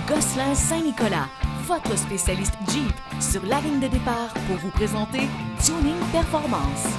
Gosselin Saint-Nicolas, votre spécialiste Jeep, sur la ligne de départ pour vous présenter Tuning Performance.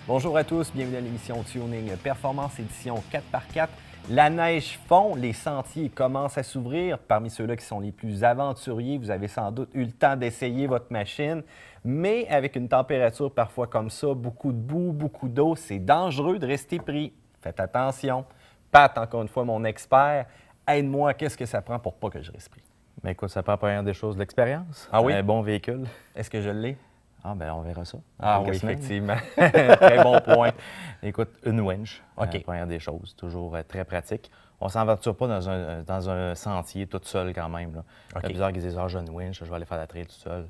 Bonjour à tous, bienvenue à l'émission Tuning Performance édition 4x4. La neige fond, les sentiers commencent à s'ouvrir. Parmi ceux-là qui sont les plus aventuriers, vous avez sans doute eu le temps d'essayer votre machine. Mais avec une température parfois comme ça, beaucoup de boue, beaucoup d'eau, c'est dangereux de rester pris. Faites attention. Pat, encore une fois, mon expert, aide-moi, qu'est-ce que ça prend pour pas que je reste pris? Bien, écoute, ça prend première des choses, de l'expérience. Ah oui? Un bon véhicule. Est-ce que je l'ai? Ah, bien, on verra ça. Ah oui, effectivement. Très bon point. Écoute, une winch, OK. première des choses, toujours très pratique. On ne s'aventure pas dans un sentier tout seul quand même. Là. Il y a plusieurs qui disent « Ah, j'ai une winch, je vais aller faire la trail tout seul. »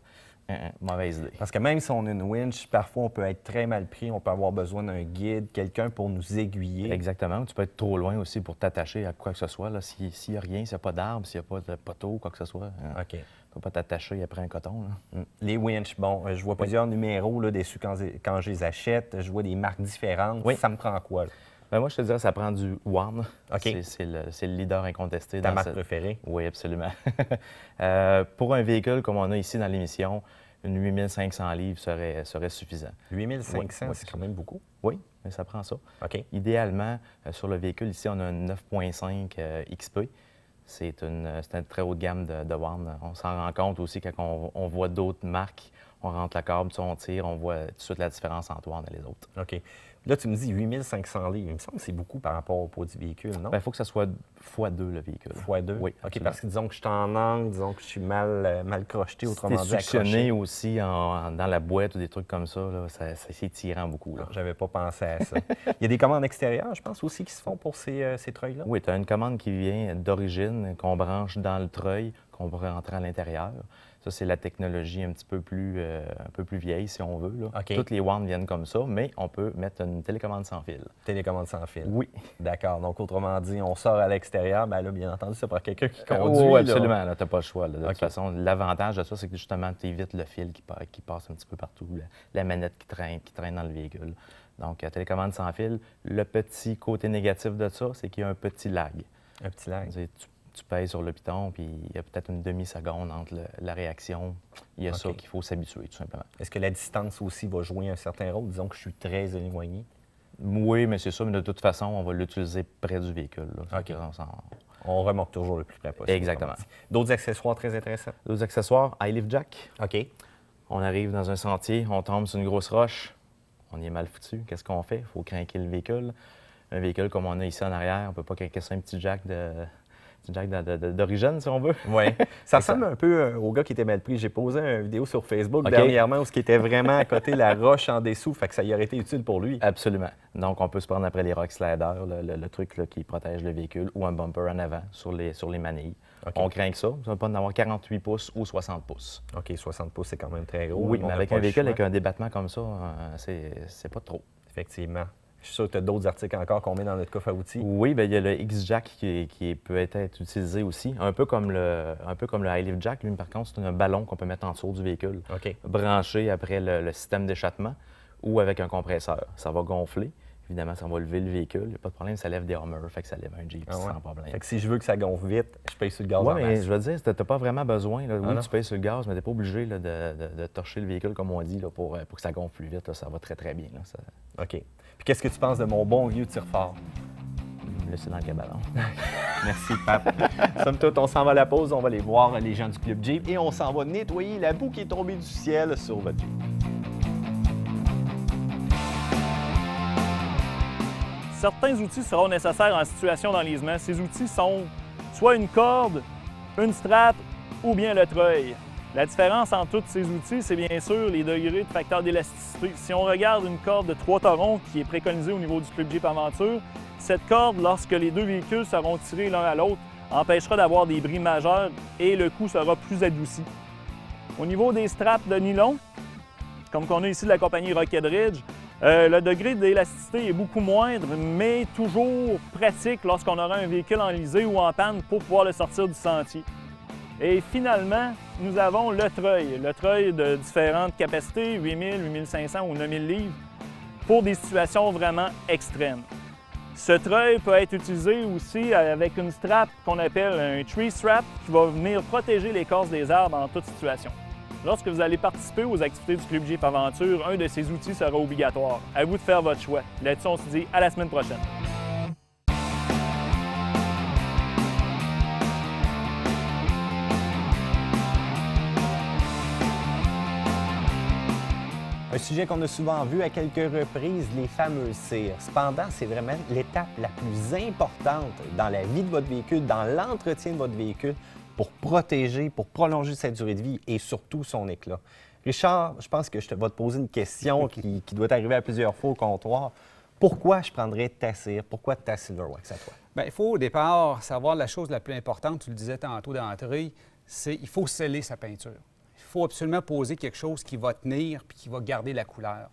Mauvaise idée. Parce que même si on a une winch, parfois on peut être très mal pris, on peut avoir besoin d'un guide, quelqu'un pour nous aiguiller. Exactement. Tu peux être trop loin aussi pour t'attacher à quoi que ce soit. S'il n'y a rien, s'il n'y a pas d'arbre, s'il n'y a pas de poteau, quoi que ce soit. OK. Tu ne peux pas t'attacher après un coton. Là. Les winch, bon, je vois plusieurs numéros là, dessus quand je les achète. Je vois des marques différentes. Oui. Ça me prend quoi? Là? Ben moi, je te dirais ça prend du Warn. OK. C'est le leader incontesté. Ta marque préférée? Oui, absolument. Pour un véhicule comme on a ici dans l'émission, une 8500 livres serait suffisant. 8500, oui, c'est quand même beaucoup. Oui, mais ça prend ça. OK. Idéalement, sur le véhicule, ici, on a une 9.5 XP. C'est une très haute gamme de Warn. On s'en rend compte aussi quand on voit d'autres marques. On rentre la câble, on tire, on voit tout de suite la différence entre Warn et les autres. OK. Là, tu me dis 8500 livres. Il me semble que c'est beaucoup par rapport au poids du véhicule, non? Bien, il faut que ça soit x2 le véhicule. x2? Oui. OK, absolument. parce que disons que je suis en angle, disons que je suis mal crocheté, autrement dit, suctionné accroché. aussi dans la boîte ou des trucs comme ça, là, c'est tirant beaucoup. Là. J'avais pas pensé à ça. Il y a des commandes extérieures, je pense, aussi qui se font pour ces treuils-là? Oui, tu as une commande qui vient d'origine, qu'on branche dans le treuil, qu'on va rentrer à l'intérieur. Ça, c'est la technologie un peu plus vieille, si on veut. Là. OK. Toutes les Warn viennent comme ça, mais on peut mettre une télécommande sans fil. Télécommande sans fil. Oui. D'accord. Donc, autrement dit, on sort à l'extérieur. Bien là, bien entendu, c'est par quelqu'un qui conduit. Oui, là. absolument. Tu n'as pas le choix. Là. De OK. toute façon, l'avantage de ça, c'est que justement, tu évites le fil qui passe un petit peu partout, la manette qui traîne dans le véhicule. Donc, télécommande sans fil. Le petit côté négatif de ça, c'est qu'il y a un petit lag. Un petit lag. Tu pèses sur le piton, puis il y a peut-être une demi-seconde entre la réaction. Il y a ça qu'il faut s'habituer, tout simplement. Est-ce que la distance aussi va jouer un certain rôle? Disons que je suis très éloigné. Oui, mais c'est ça, mais de toute façon, on va l'utiliser près du véhicule. Là. OK. On remonte toujours le plus près possible. Exactement. D'autres accessoires très intéressants? D'autres accessoires, high lift jack. OK. On arrive dans un sentier, on tombe sur une grosse roche, on y est mal foutu. Qu'est-ce qu'on fait? Il faut craquer le véhicule. Un véhicule comme on a ici en arrière, on ne peut pas craquer ça un petit jack d'origine, si on veut. Oui. Ça ressemble un peu au gars qui était mal pris. J'ai posé une vidéo sur Facebook dernièrement où ce qui était vraiment à côté la roche en dessous, fait que ça y aurait été utile pour lui. Absolument. Donc, on peut se prendre après les rock sliders, le truc là, qui protège le véhicule, ou un bumper en avant sur les manilles. Okay. On craint que ça. Ça va pas en avoir 48 pouces ou 60 pouces. OK, 60 pouces, c'est quand même très gros. Oui, mais avec un véhicule avec un débattement comme ça, c'est pas trop. Effectivement. Je suis sûr que tu as d'autres articles encore qu'on met dans notre coffre à outils. Oui, bien, il y a le X-Jack qui peut être utilisé aussi, un peu comme le High Lift Jack. Lui, par contre, c'est un ballon qu'on peut mettre en dessous du véhicule, branché après le système d'échappement ou avec un compresseur. Ça va gonfler. Évidemment, ça va lever le véhicule. Il n'y a pas de problème, ça lève des Hummer, fait que ça lève un Jeep sans problème. Fait que si je veux que ça gonfle vite, je paye sur le gaz en masse. Mais je veux dire, tu n'as pas vraiment besoin. Là. Oui, non. tu payes sur le gaz, mais tu n'es pas obligé là, de torcher le véhicule, comme on dit, là, pour que ça gonfle plus vite. Là. Ça va très, très bien. Là. Ça... OK. Puis qu'est-ce que tu penses de mon bon vieux tire-fort? Laissez dans le cabanon. Merci, Pape. Somme toute, on s'en va à la pause, on va aller voir les gens du Club Jeep et on s'en va nettoyer la boue qui est tombée du ciel sur votre Jeep. Certains outils seront nécessaires en situation d'enlisement. Ces outils sont soit une corde, une strap ou bien le treuil. La différence entre tous ces outils, c'est bien sûr les degrés de facteur d'élasticité. Si on regarde une corde de 3 torons qui est préconisée au niveau du Club Jeep Aventure, cette corde, lorsque les deux véhicules seront tirés l'un à l'autre, empêchera d'avoir des bris majeurs et le coup sera plus adouci. Au niveau des straps de nylon, comme qu'on a ici de la compagnie Rocket Ridge, Le degré d'élasticité est beaucoup moindre, mais toujours pratique lorsqu'on aura un véhicule enlisé ou en panne pour pouvoir le sortir du sentier. Et finalement, nous avons le treuil de différentes capacités, 8000, 8500 ou 9000 livres, pour des situations vraiment extrêmes. Ce treuil peut être utilisé aussi avec une strap qu'on appelle un tree strap qui va venir protéger l'écorce des arbres en toute situation. Lorsque vous allez participer aux activités du Club Jeep Aventure, un de ces outils sera obligatoire. À vous de faire votre choix. Là-dessus, on se dit à la semaine prochaine. Un sujet qu'on a souvent vu à quelques reprises, les fameuses cires. Cependant, c'est vraiment l'étape la plus importante dans la vie de votre véhicule, dans l'entretien de votre véhicule, pour protéger, pour prolonger sa durée de vie et surtout son éclat. Richard, je pense que je vais te poser une question qui doit arriver à plusieurs fois au comptoir. Pourquoi je prendrais ta cire? Pourquoi ta Silverwax à toi? Bien, il faut au départ savoir la chose la plus importante, tu le disais tantôt d'entrée, c'est qu'il faut sceller sa peinture. Il faut absolument poser quelque chose qui va tenir puis qui va garder la couleur.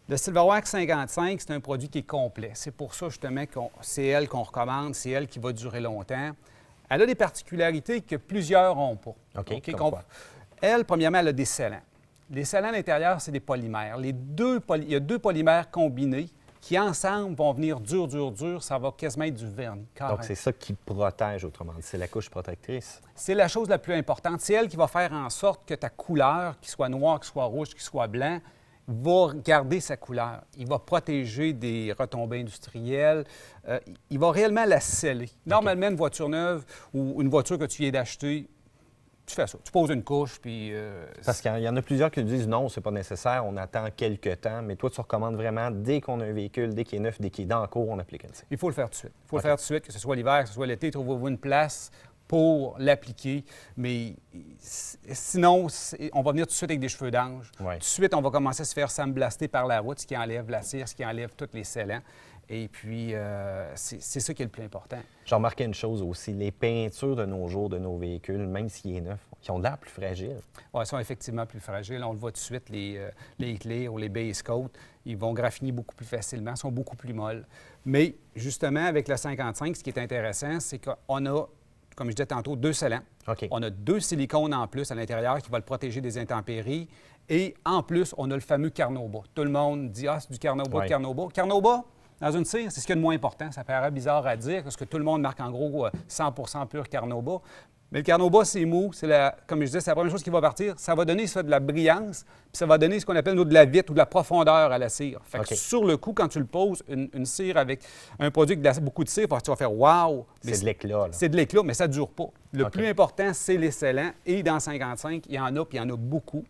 Le Silverwax 55, c'est un produit qui est complet. C'est pour ça justement que c'est elle qu'on recommande, c'est elle qui va durer longtemps. Elle a des particularités que plusieurs n'ont pas. OK, Elle, premièrement, elle a des scellants. Les scellants à l'intérieur, c'est des polymères. Il y a deux polymères combinés qui, ensemble, vont venir dur. Ça va quasiment être du vernis. Carrément. Donc, c'est ça qui protège, autrement dit. C'est la couche protectrice. C'est la chose la plus importante. C'est elle qui va faire en sorte que ta couleur, qu'il soit noir, qu'il soit rouge, qu'il soit blanc, va garder sa couleur. Il va protéger des retombées industrielles. Il va réellement la sceller. Normalement, une voiture neuve ou une voiture que tu viens d'acheter, tu fais ça. Tu poses une couche, puis... Parce qu'il y en a plusieurs qui nous disent non, c'est pas nécessaire, on attend quelques temps. Mais toi, tu recommandes vraiment, dès qu'on a un véhicule, dès qu'il est neuf, dès qu'il est dans le cours, on applique une cire. Il faut le faire tout de suite. Il faut le faire tout de suite, que ce soit l'hiver, que ce soit l'été, trouvez-vous une place pour l'appliquer. Mais sinon, on va venir tout de suite avec des cheveux d'ange. Ouais. Tout de suite, on va commencer à se faire sandblaster par la route, ce qui enlève la cire, ce qui enlève tous les scellants. Et puis, c'est ça qui est le plus important. J'ai remarqué une chose aussi, les peintures de nos jours, de nos véhicules, même s'il est neuf, qui ont l'air plus fragiles. Oui, ils sont effectivement plus fragiles. On le voit tout de suite, les clear ou les base coat, ils vont graffiner beaucoup plus facilement, sont beaucoup plus molles. Mais justement, avec la 55, ce qui est intéressant, c'est qu'on a, comme je disais tantôt, deux scellants. OK. On a deux silicones en plus à l'intérieur qui vont le protéger des intempéries. Et en plus, on a le fameux Carnauba. Tout le monde dit « Ah, c'est du Carnauba, ouais. du Carnauba ». Carnauba, dans une cire, c'est ce qu'il y a de moins important. Ça paraît bizarre à dire parce que tout le monde marque en gros 100% pur Carnauba. Mais le Carnauba, c'est mou. Comme je disais, c'est la première chose qui va partir. Ça va donner ça, de la brillance, puis ça va donner ce qu'on appelle nous, de la vitre ou de la profondeur à la cire. Fait que sur le coup, quand tu le poses, une cire avec un produit avec beaucoup de cire, tu vas faire « wow ». C'est de l'éclat, là. C'est de l'éclat, mais ça ne dure pas. Le plus important, c'est les scellants. Et dans 55, il y en a, puis il y en a beaucoup.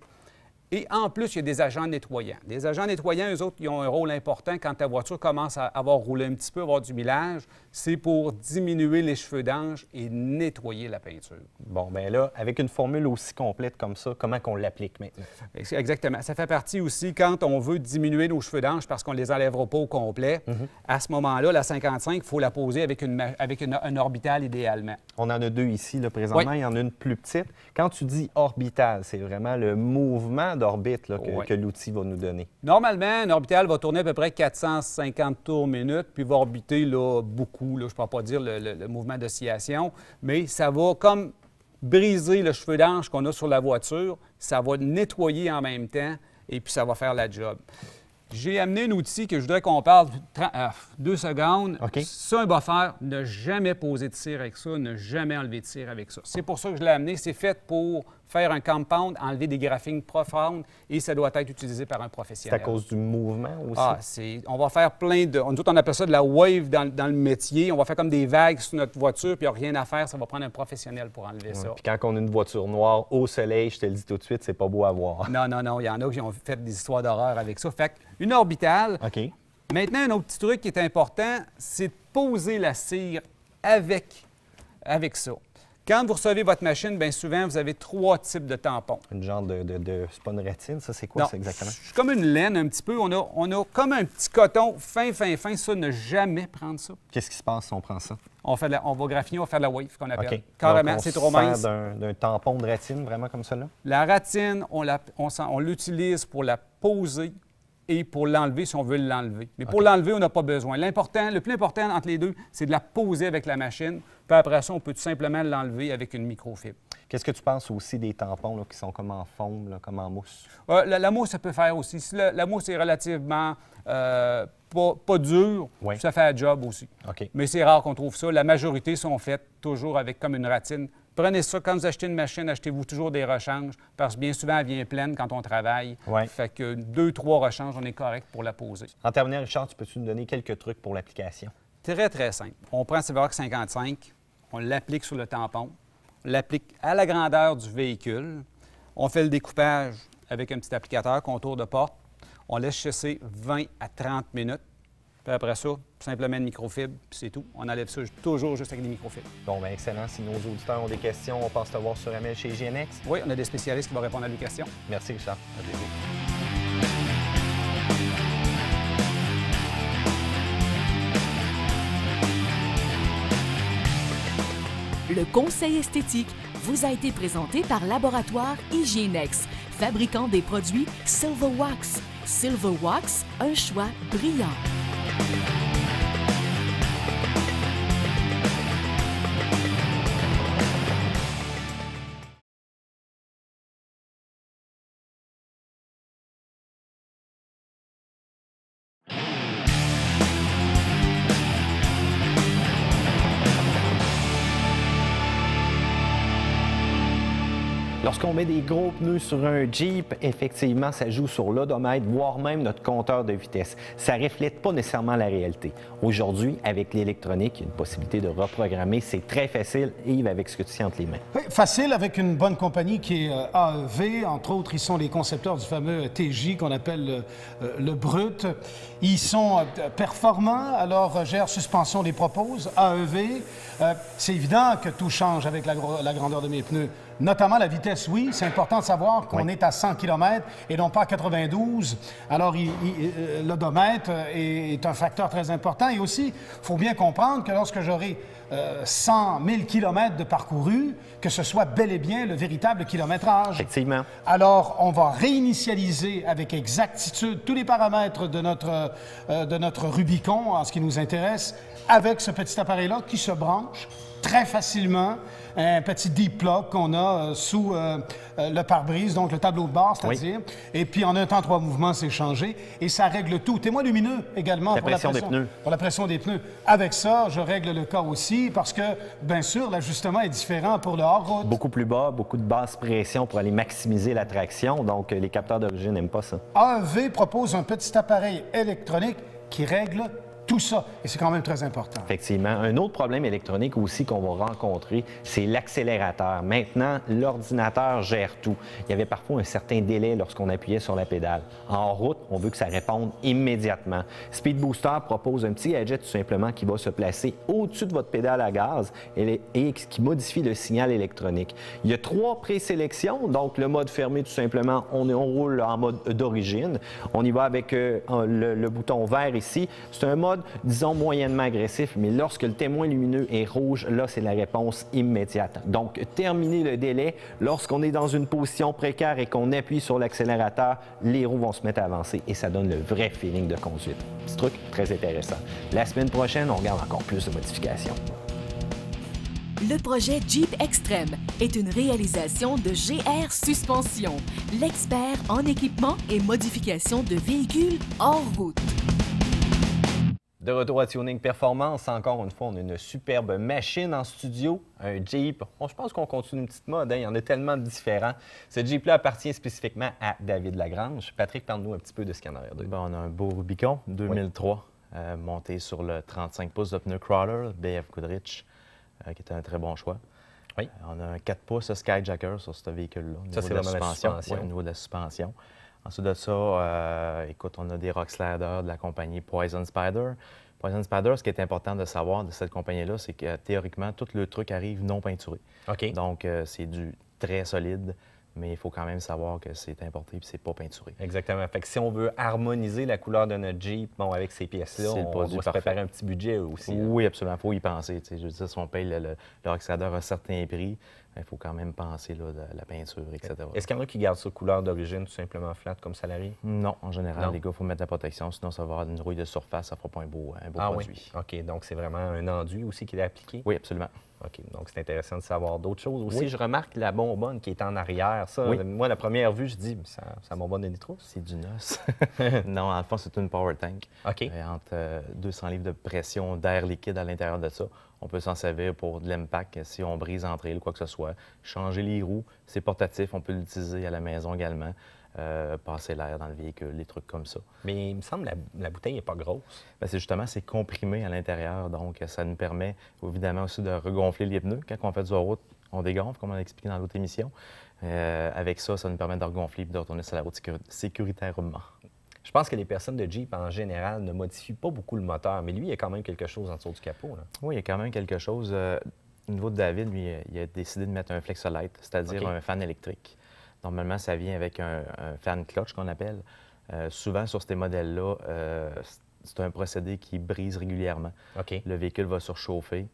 Et en plus, il y a des agents nettoyants. Les agents nettoyants, eux autres, ils ont un rôle important quand ta voiture commence à avoir roulé un petit peu, avoir du millage. C'est pour diminuer les cheveux d'ange et nettoyer la peinture. Bon, bien là, avec une formule aussi complète comme ça, comment qu'on l'applique maintenant? Exactement. Ça fait partie aussi quand on veut diminuer nos cheveux d'ange parce qu'on ne les enlèvera pas au complet. À ce moment-là, la 55, il faut la poser avec un orbital idéalement. On en a deux ici, là, présentement. Oui. Il y en a une plus petite. Quand tu dis orbital, c'est vraiment le mouvement d'orbite là, que l'outil va nous donner. Normalement, un orbital va tourner à peu près 450 tours minute, puis va orbiter là, beaucoup. Là, je ne peux pas dire le mouvement d'oscillation, mais ça va comme briser le cheveu d'ange qu'on a sur la voiture. Ça va nettoyer en même temps, et puis ça va faire la job. J'ai amené un outil que je voudrais qu'on parle 2 secondes. OK. C'est un buffer. Ne jamais poser de cire avec ça, ne jamais enlever de cire avec ça. C'est pour ça que je l'ai amené. C'est fait pour faire un compound, enlever des graphines profondes et ça doit être utilisé par un C'est professionnel. à cause du mouvement aussi? Ah, on va faire plein de... Nous autres, on appelle ça de la wave dans le métier. On va faire comme des vagues sur notre voiture, puis il n'y a rien à faire. Ça va prendre un professionnel pour enlever ça. Puis quand on a une voiture noire au soleil, je te le dis tout de suite, c'est pas beau à voir. Non. Il y en a qui ont fait des histoires d'horreur avec ça. Fait une orbitale. OK. Maintenant, un autre petit truc qui est important, c'est de poser la cire avec ça. Quand vous recevez votre machine, bien souvent, vous avez 3 types de tampons. Une genre c'est pas une rétine, ça, c'est quoi, Non, ça, exactement? c'est comme une laine un petit peu. On a comme un petit coton fin. Ça, ne jamais prendre ça. Qu'est-ce qui se passe si on prend ça? On va graffiner, on va faire de la wave, qu'on appelle. OK. Carrément, Donc, c'est trop mince. d'un tampon de rétine, vraiment comme ça, là? La rétine, on l'utilise pour la poser et pour l'enlever si on veut l'enlever. Mais pour l'enlever, on n'a pas besoin. Le plus important entre les deux, c'est de la poser avec la machine. Puis après ça, on peut tout simplement l'enlever avec une microfibre. Qu'est-ce que tu penses aussi des tampons là, qui sont comme en foam, là, comme en mousse? La mousse, ça peut faire aussi. Si la mousse est relativement pas dure, ça fait un job aussi. Mais c'est rare qu'on trouve ça. La majorité sont faites toujours avec comme une ratine. Prenez ça, quand vous achetez une machine, achetez-vous toujours des rechanges, parce que bien souvent, elle vient pleine quand on travaille. Fait que 2-3 rechanges, on est correct pour la poser. En terminant, Richard, peux-tu nous donner quelques trucs pour l'application? Très, très simple. On prend Silverox 55, on l'applique sur le tampon, on l'applique à la grandeur du véhicule, on fait le découpage avec un petit applicateur, contour de porte, on laisse chasser 20 à 30 minutes. Puis après ça, simplement une microfibre, puis c'est tout. On enlève ça toujours juste avec des microfibres. Bon, bien excellent. Si nos auditeurs ont des questions, on passe te voir sur ML chez GNX. Oui, on a des spécialistes qui vont répondre à leurs questions. Merci, Richard. À plaisir. Le conseil esthétique vous a été présenté par Laboratoire Hygienex, fabricant des produits Silverwax. Silverwax, un choix brillant. Lorsqu'on met des gros pneus sur un Jeep, effectivement, ça joue sur l'odomètre, voire même notre compteur de vitesse. Ça ne reflète pas nécessairement la réalité. Aujourd'hui, avec l'électronique, il y a une possibilité de reprogrammer. C'est très facile. Yves, avec ce que tu tiens entre les mains. Oui, facile avec une bonne compagnie qui est AEV. Entre autres, ils sont les concepteurs du fameux TJ qu'on appelle le Brut. Ils sont performants, alors GR Suspension les propose. AEV, c'est évident que tout change avec la grandeur de mes pneus. Notamment la vitesse, oui. C'est important de savoir qu'on est à 100 km et non pas à 92. Alors, l'odomètre est un facteur très important. Et aussi, il faut bien comprendre que lorsque j'aurai 100 000 km de parcouru, que ce soit bel et bien le véritable kilométrage. Effectivement. Alors, on va réinitialiser avec exactitude tous les paramètres de notre Rubicon, en ce qui nous intéresse, avec ce petit appareil-là qui se branche très facilement. Un petit deep plug qu'on a sous le pare-brise, donc le tableau de bord, c'est-à-dire. Oui. Et puis, en un temps, 3 mouvements, c'est changé. Et ça règle tout. Témoin lumineux également pour la pression des pneus. Pour la pression des pneus. Avec ça, je règle le cas aussi parce que, bien sûr, l'ajustement est différent pour le hors-route. Beaucoup plus bas, beaucoup de basse pression pour aller maximiser la traction. Donc, les capteurs d'origine n'aiment pas ça. AEV propose un petit appareil électronique qui règle tout ça, et c'est quand même très important. Effectivement. Un autre problème électronique aussi qu'on va rencontrer, c'est l'accélérateur. Maintenant, l'ordinateur gère tout. Il y avait parfois un certain délai lorsqu'on appuyait sur la pédale. En route, on veut que ça réponde immédiatement. Speed Booster propose un petit gadget tout simplement qui va se placer au-dessus de votre pédale à gaz et qui modifie le signal électronique. Il y a 3 présélections, donc le mode fermé tout simplement, on roule en mode d'origine. On y va avec le bouton vert ici. C'est un mode disons, moyennement agressif, mais lorsque le témoin lumineux est rouge, là, c'est la réponse immédiate. Donc, terminer le délai, lorsqu'on est dans une position précaire et qu'on appuie sur l'accélérateur, les roues vont se mettre à avancer et ça donne le vrai feeling de conduite. Petit truc très intéressant. La semaine prochaine, on regarde encore plus de modifications. Le projet Jeep Extreme est une réalisation de GR Suspension, l'expert en équipement et modification de véhicules hors route. De retour à Tuning Performance, encore une fois, on a une superbe machine en studio, un Jeep. Je pense qu'on continue une petite mode, hein? Il y en a tellement de différents. Ce Jeep-là appartient spécifiquement à David Lagrange. Patrick, parle-nous un petit peu de ce qu'il y en a derrière. On a un beau Rubicon 2003, monté sur le 35 pouces de pneu crawler, BF Goodrich, qui était un très bon choix. Oui. On a un 4 pouces Skyjacker sur ce véhicule-là, Ça, c'est vraiment la suspension. Au niveau de la suspension. Ensuite de ça, écoute, on a des Rock Sliders de la compagnie Poison Spider. Poison Spider, ce qui est important de savoir de cette compagnie-là, c'est que théoriquement, tout le truc arrive non peinturé. OK. Donc, c'est du très solide, mais il faut quand même savoir que c'est importé et c'est pas peinturé. Exactement. Fait que si on veut harmoniser la couleur de notre Jeep, bon, avec ces pièces-là, C'est le on produit doit se parfait. préparer un petit budget aussi. Hein. Oui, absolument. Il faut y penser. Je veux dire, si on paye le oxydeur à un certain prix, il faut quand même penser là, de la peinture, etc. Est-ce qu'il y en a qui gardent ça couleur d'origine tout simplement flat comme salarié? Non, en général, Non. les gars, il faut mettre la protection, sinon ça va avoir une rouille de surface, ça ne fera pas un beau produit. Oui. OK, donc c'est vraiment un enduit aussi qui est appliqué? Oui, absolument. OK, donc c'est intéressant de savoir d'autres choses aussi. Oui. Je remarque la bonbonne qui est en arrière. Ça, Oui. moi, la première vue, je dis, ça bonbonne de nitro? C'est du noce. Non, en fond, c'est une power tank. OK. Entre 200 livres de pression d'air liquide à l'intérieur de ça. On peut s'en servir pour de l'impact si on brise entre elles ou quoi que ce soit. Changer les roues, c'est portatif, on peut l'utiliser à la maison également. Passer l'air dans le véhicule, des trucs comme ça. Mais il me semble que la bouteille n'est pas grosse. Bien, c'est comprimé à l'intérieur, donc ça nous permet évidemment aussi de regonfler les pneus. Quand on fait du hors-route, on dégonfle, comme on a expliqué dans l'autre émission. Avec ça, ça nous permet de regonfler et de retourner sur la route sécuritairement. Je pense que les personnes de Jeep, en général, ne modifient pas beaucoup le moteur, mais lui, il y a quand même quelque chose en dessous du capot. Là. Oui, il y a quand même quelque chose. Au niveau de David, lui, il a décidé de mettre un Flexolite, c'est-à-dire OK. un fan électrique. Normalement, ça vient avec un fan clutch qu'on appelle. Souvent, sur ces modèles-là, c'est un procédé qui brise régulièrement. OK. Le véhicule va surchauffer.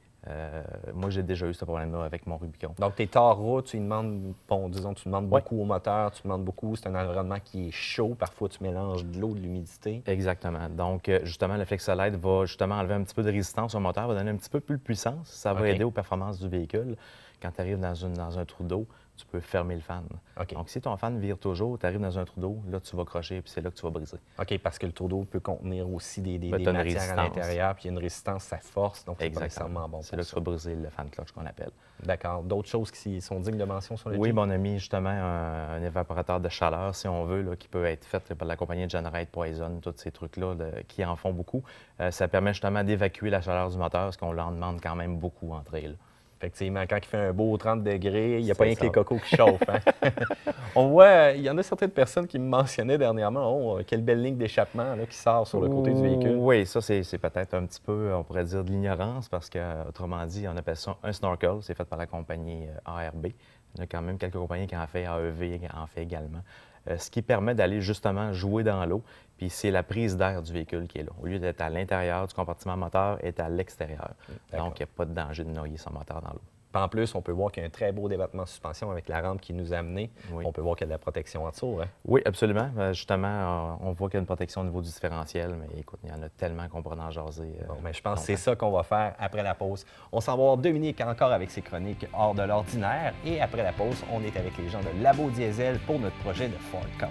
Moi, j'ai déjà eu ce problème-là avec mon Rubicon. Donc, tes hors route, tu lui demandes, bon, disons, tu demandes Ouais. beaucoup au moteur, tu demandes beaucoup, c'est un environnement qui est chaud, parfois tu mélanges de l'eau, de l'humidité. Exactement. Donc, justement, le Flexolite va justement enlever un petit peu de résistance au moteur, va donner un petit peu plus de puissance. Ça va OK. aider aux performances du véhicule. Quand tu arrives dans un trou d'eau, tu peux fermer le fan. OK. Donc, si ton fan vire toujours, tu arrives dans un trou d'eau, là, tu vas crocher, puis c'est là que tu vas briser. OK, parce que le tour d'eau peut contenir aussi des Ben, t'as une matières à résistance. l'intérieur, puis il y a une résistance, ça force, donc c'est pas Exactement. nécessairement bon C'est pour là que tu ça. vas briser le fan clutch qu'on appelle. D'accord. D'autres choses qui sont dignes de mention sur le Oui, Jeep? ben, on a mis justement un évaporateur de chaleur, si on veut, là, qui peut être fait par la compagnie Generate Poison, tous ces trucs-là qui en font beaucoup. Ça permet justement d'évacuer la chaleur du moteur, parce qu'on l'en demande quand même beaucoup entre elles. Effectivement, quand il fait un beau 30 degrés, il n'y a pas C'est rien que les ça. cocos qui chauffent. Hein? On voit, il y en a certaines personnes qui me mentionnaient dernièrement, oh, quelle belle ligne d'échappement là, qui sort sur le côté du véhicule. Oui, ça, c'est peut-être un petit peu, on pourrait dire, de l'ignorance, parce que, autrement dit, on appelle ça un snorkel. C'est fait par la compagnie ARB. Il y a quand même quelques compagnies qui en fait, AEV en fait également. Ce qui permet d'aller justement jouer dans l'eau, puis c'est la prise d'air du véhicule qui est là. Au lieu d'être à l'intérieur du compartiment moteur, est à l'extérieur. D'accord. Donc, il n'y a pas de danger de noyer son moteur dans l'eau. Puis en plus, on peut voir qu'il y a un très beau débattement de suspension avec la rampe qui nous a amené. Oui. On peut voir qu'il y a de la protection en dessous. Hein? Oui, absolument. Justement, on voit qu'il y a une protection au niveau du différentiel, mais écoute, il y en a tellement qu'on pourrait en jaser. Bon, mais je pense que c'est longtemps. ça qu'on va faire après la pause. On s'en va voir Dominique encore avec ses chroniques hors de l'ordinaire. Et après la pause, on est avec les gens de Labo Diesel pour notre projet de Ford Cummins.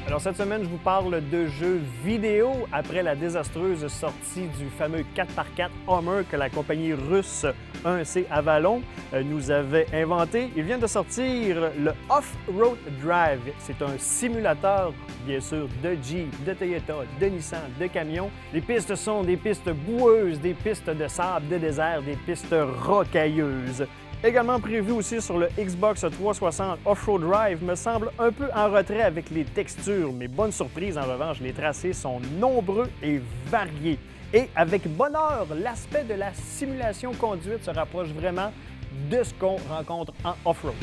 Alors cette semaine, je vous parle de jeux vidéo après la désastreuse sortie du fameux 4x4 Hummer que la compagnie russe 1C Avalon nous avait inventé. Il vient de sortir le Off-Road Drive. C'est un simulateur, bien sûr, de Jeep, de Toyota, de Nissan, de camions. Les pistes sont des pistes boueuses, des pistes de sable, de désert, des pistes rocailleuses. Également prévu aussi sur le Xbox 360 Off-Road Drive, me semble un peu en retrait avec les textures, mais bonne surprise en revanche, les tracés sont nombreux et variés. Et avec bonheur, l'aspect de la simulation conduite se rapproche vraiment de ce qu'on rencontre en off-road.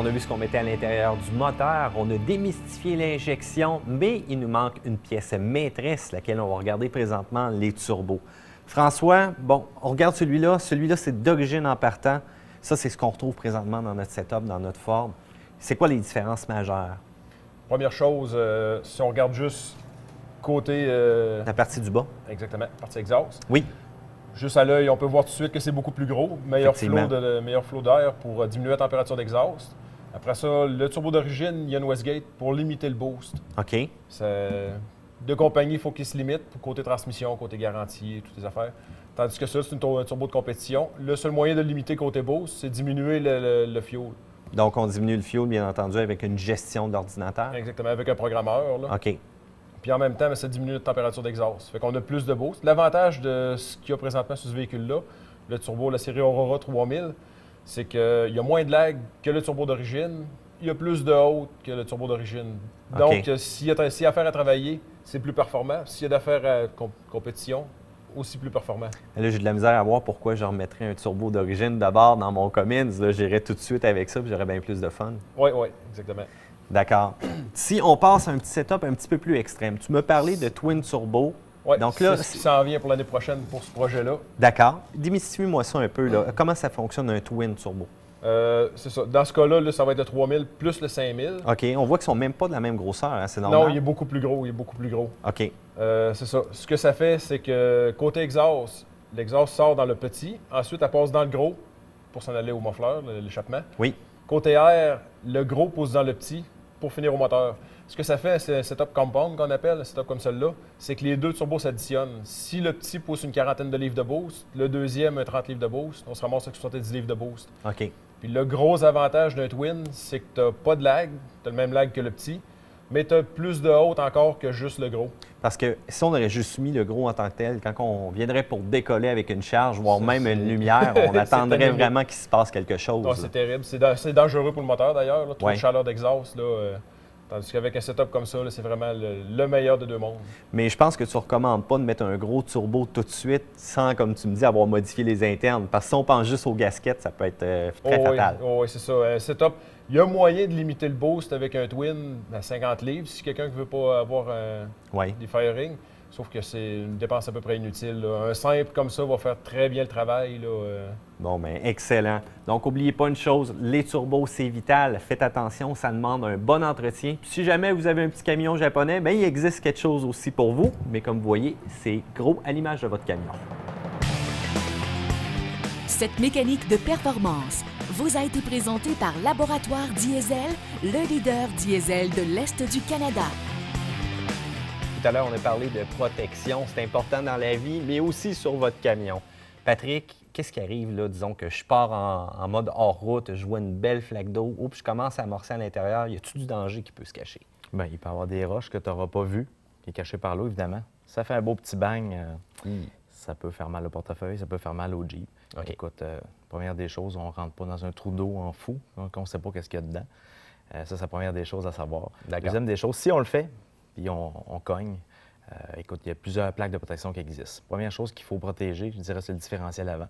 On a vu ce qu'on mettait à l'intérieur du moteur, on a démystifié l'injection, mais il nous manque une pièce maîtresse, laquelle on va regarder présentement, les turbos. François, bon, on regarde celui-là. Celui-là, c'est d'origine en partant. Ça, c'est ce qu'on retrouve présentement dans notre setup, dans notre Ford. C'est quoi les différences majeures? Première chose, si on regarde juste côté, La partie du bas? exactement, partie exhaust, Oui. juste à l'œil, on peut voir tout de suite que c'est beaucoup plus gros, meilleur flow d'air pour diminuer la température d'exhaust. Après ça, le turbo d'origine, il y a une Westgate pour limiter le boost. OK. De compagnie, il faut qu'il se limite pour côté transmission, côté garantie, toutes les affaires. Tandis que ça, c'est un turbo de compétition. Le seul moyen de le limiter côté boost, c'est diminuer le fuel. Donc, on diminue le fuel, bien entendu, avec une gestion d'ordinateur. Exactement, avec un programmeur. Là. OK. Puis en même temps, ça diminue notre température d'exhaust. Fait qu'on a plus de boost. L'avantage de ce qu'il y a présentement sur ce véhicule-là, le turbo, la série Aurora 3000, c'est qu'il y a moins de lag que le turbo d'origine. Il y a plus de haute que le turbo d'origine. Donc, s'il y a affaire à travailler, c'est plus performant. S'il y a d'affaires à compétition, aussi plus performant. Là, j'ai de la misère à voir pourquoi je remettrais un turbo d'origine d'abord dans mon Cummins. Là, j'irais tout de suite avec ça, puis j'aurais bien plus de fun. Oui, exactement. D'accord. Si on passe à un petit setup un petit peu plus extrême, tu m'as parlé de Twin Turbo. Oui, donc là, c'est ce qui s'en vient pour l'année prochaine pour ce projet-là. D'accord. Démystifie-moi ça un peu. Là. Comment ça fonctionne un Twin Turbo? C'est ça. Dans ce cas-là, là, ça va être le 3000 plus le 5000. OK. On voit qu'ils sont même pas de la même grosseur, hein? C'est normal? Non, il est beaucoup plus gros. OK. C'est ça. Ce que ça fait, c'est que côté exhaust, l'exhaust sort dans le petit. Ensuite, elle passe dans le gros pour s'en aller au muffler, l'échappement. Oui. Côté air, le gros pousse dans le petit pour finir au moteur. Ce que ça fait, c'est un setup compound qu'on appelle, un setup comme celui-là, c'est que les deux turbos s'additionnent. Si le petit pousse une quarantaine de livres de boost, le deuxième un 30 livres de boost, on se ramasse avec 70 livres de boost. OK. Puis le gros avantage d'un twin, c'est que tu n'as pas de lag, tu as le même lag que le petit, mais tu as plus de haute encore que juste le gros. Parce que si on aurait juste mis le gros en tant que tel, quand on viendrait pour décoller avec une charge, voire même une lumière, on attendrait vraiment qu'il se passe quelque chose. Non, c'est terrible. C'est dangereux pour le moteur d'ailleurs, trop de chaleur d'exhaust. Tandis qu'avec un setup comme ça, c'est vraiment le meilleur de deux mondes. Mais je pense que tu ne recommandes pas de mettre un gros turbo tout de suite sans, comme tu me dis, avoir modifié les internes. Parce que si on pense juste aux gaskettes, ça peut être très fatal. Oui, c'est ça. Un setup, il y a moyen de limiter le boost avec un twin à 50 livres si quelqu'un ne veut pas avoir des firings. Sauf que c'est une dépense à peu près inutile. Un simple comme ça va faire très bien le travail. Bon, bien, excellent. Donc, n'oubliez pas une chose, les turbos, c'est vital. Faites attention, ça demande un bon entretien. Puis, si jamais vous avez un petit camion japonais, bien, il existe quelque chose aussi pour vous. Mais comme vous voyez, c'est gros à l'image de votre camion. Cette mécanique de performance vous a été présentée par Laboratoire Diesel, le leader diesel de l'Est du Canada. Tout à l'heure, on a parlé de protection. C'est important dans la vie, mais aussi sur votre camion. Patrick, qu'est-ce qui arrive là? Disons que je pars en mode hors route, je vois une belle flaque d'eau, puis je commence à amorcer à l'intérieur. Y a-t-il du danger qui peut se cacher? Bien, il peut y avoir des roches que tu n'auras pas vues, qui est caché par l'eau, évidemment. Ça fait un beau petit bang. Ça peut faire mal au portefeuille, ça peut faire mal au Jeep. Okay. Écoute, première des choses, on ne rentre pas dans un trou d'eau en fou, donc on ne sait pas qu'est-ce qu'il y a dedans. Ça, c'est la première des choses à savoir. Deuxième des choses, si on le fait, puis on cogne. Écoute, il y a plusieurs plaques de protection qui existent. Première chose qu'il faut protéger, je dirais, c'est le différentiel avant.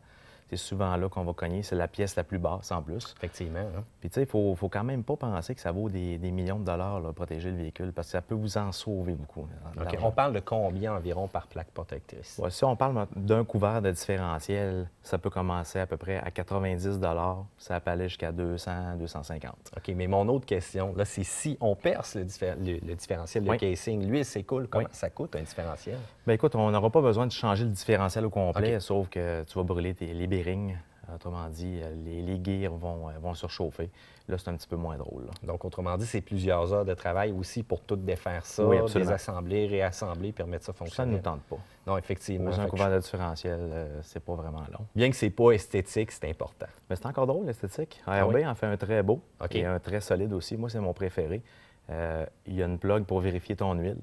C'est souvent là qu'on va cogner. C'est la pièce la plus basse en plus. Effectivement. Hein? Puis, tu sais, il faut quand même pas penser que ça vaut des millions de dollars, là, protéger le véhicule, parce que ça peut vous en sauver beaucoup. OK. On parle de combien environ par plaque protectrice? Ouais, si on parle d'un couvert de différentiel, ça peut commencer à peu près à 90 $. Ça peut aller jusqu'à 200, 250. OK. Mais mon autre question, là, c'est si on perce le différentiel, le casing, l'huile s'écoule, comment ça coûte un différentiel? Bien, écoute, on n'aura pas besoin de changer le différentiel au complet, sauf que tu vas brûler les bearings. Autrement dit, les gears vont surchauffer. Là, c'est un petit peu moins drôle. Là. Donc, autrement dit, c'est plusieurs heures de travail aussi pour tout défaire ça, désassembler, réassembler, permettre ça de fonctionner. Ça ne nous tente pas. Non, effectivement. Poser un couvert de différentiel, c'est pas vraiment long. Bien que c'est pas esthétique, c'est important. Mais c'est encore drôle, l'esthétique. ARB en fait un très beau et un très solide aussi. Moi, c'est mon préféré. Il y a une plug pour vérifier ton huile.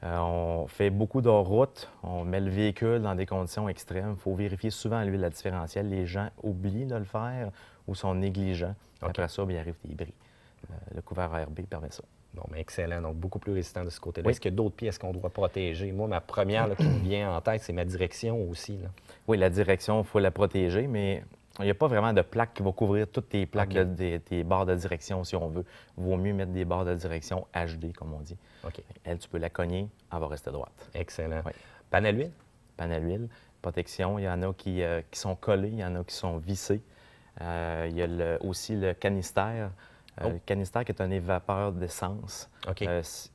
On fait beaucoup de routes, on met le véhicule dans des conditions extrêmes. Il faut vérifier souvent l'huile à différentiel. Les gens oublient de le faire ou sont négligents. Après ça, il arrive des bris. Le couvert ARB permet ça. Bon, mais excellent. Donc, beaucoup plus résistant de ce côté-là. Est-ce qu'il y a d'autres pièces qu'on doit protéger? Moi, ma première qui me vient en tête, c'est ma direction aussi. Là. Oui, la direction, il faut la protéger, mais il n'y a pas vraiment de plaque qui va couvrir toutes tes plaques des barres de direction, si on veut. Il vaut mieux mettre des barres de direction HD, comme on dit. Elle, tu peux la cogner, elle va rester droite. Excellent. Panne à l'huile? Panne à l'huile. Protection, il y en a qui sont collés, il y en a qui sont vissés. Il y a aussi le canistère. Le canistère qui est un évapeur d'essence.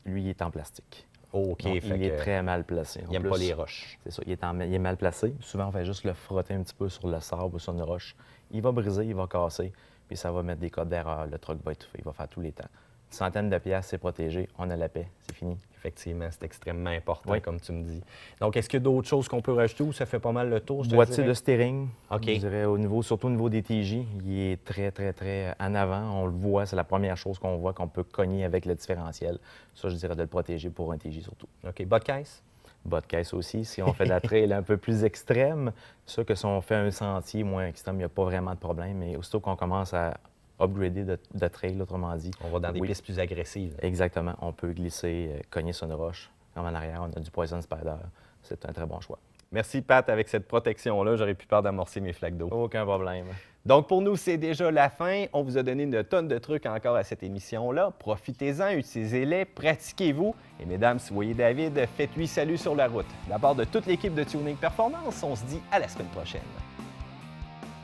Lui, il est en plastique. Donc, il est très mal placé. Il n'aime pas les roches. C'est ça, il est mal placé. Souvent, on fait juste le frotter un petit peu sur le sable ou sur une roche. Il va briser, il va casser, puis ça va mettre des codes d'erreur. Le truck va étouffer, il va faire tous les temps. centaine de piastres, c'est protégé, on a la paix, c'est fini. Effectivement, c'est extrêmement important, Oui. comme tu me dis. Donc, est-ce qu'il y a d'autres choses qu'on peut rajouter ou ça fait pas mal le tour? je te Boîtier dirais? de steering, OK. je dirais, surtout au niveau des TJ, il est très, très, très en avant. On le voit, c'est la première chose qu'on voit qu'on peut cogner avec le différentiel. Ça, je dirais de le protéger pour un TJ surtout. OK. Bas de caisse? Bas de caisse aussi, si on fait de la trail un peu plus extrême, ça que si on fait un sentier moins extrême, il n'y a pas vraiment de problème. Mais aussitôt qu'on commence à upgrader de trail, autrement dit. On va dans des oui, pistes plus agressives. exactement. On peut glisser, cogner sur une roche. Comme en arrière, on a du Poison Spider. C'est un très bon choix. Merci, Pat. Avec cette protection-là, j'aurais plus peur d'amorcer mes flaques d'eau. Aucun problème. Donc, pour nous, c'est déjà la fin. On vous a donné une tonne de trucs encore à cette émission-là. Profitez-en, utilisez-les, pratiquez-vous. Et mesdames, si vous voyez David, faites-lui salut sur la route. De la part de toute l'équipe de Tuning Performance, on se dit à la semaine prochaine.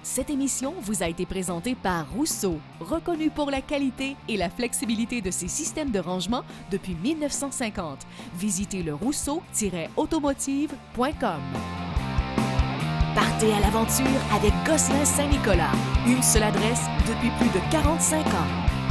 Cette émission vous a été présentée par Rousseau, reconnu pour la qualité et la flexibilité de ses systèmes de rangement depuis 1950. Visitez le rousseau-automotive.com. Partez à l'aventure avec Gosselin Saint-Nicolas. Une seule adresse depuis plus de 45 ans.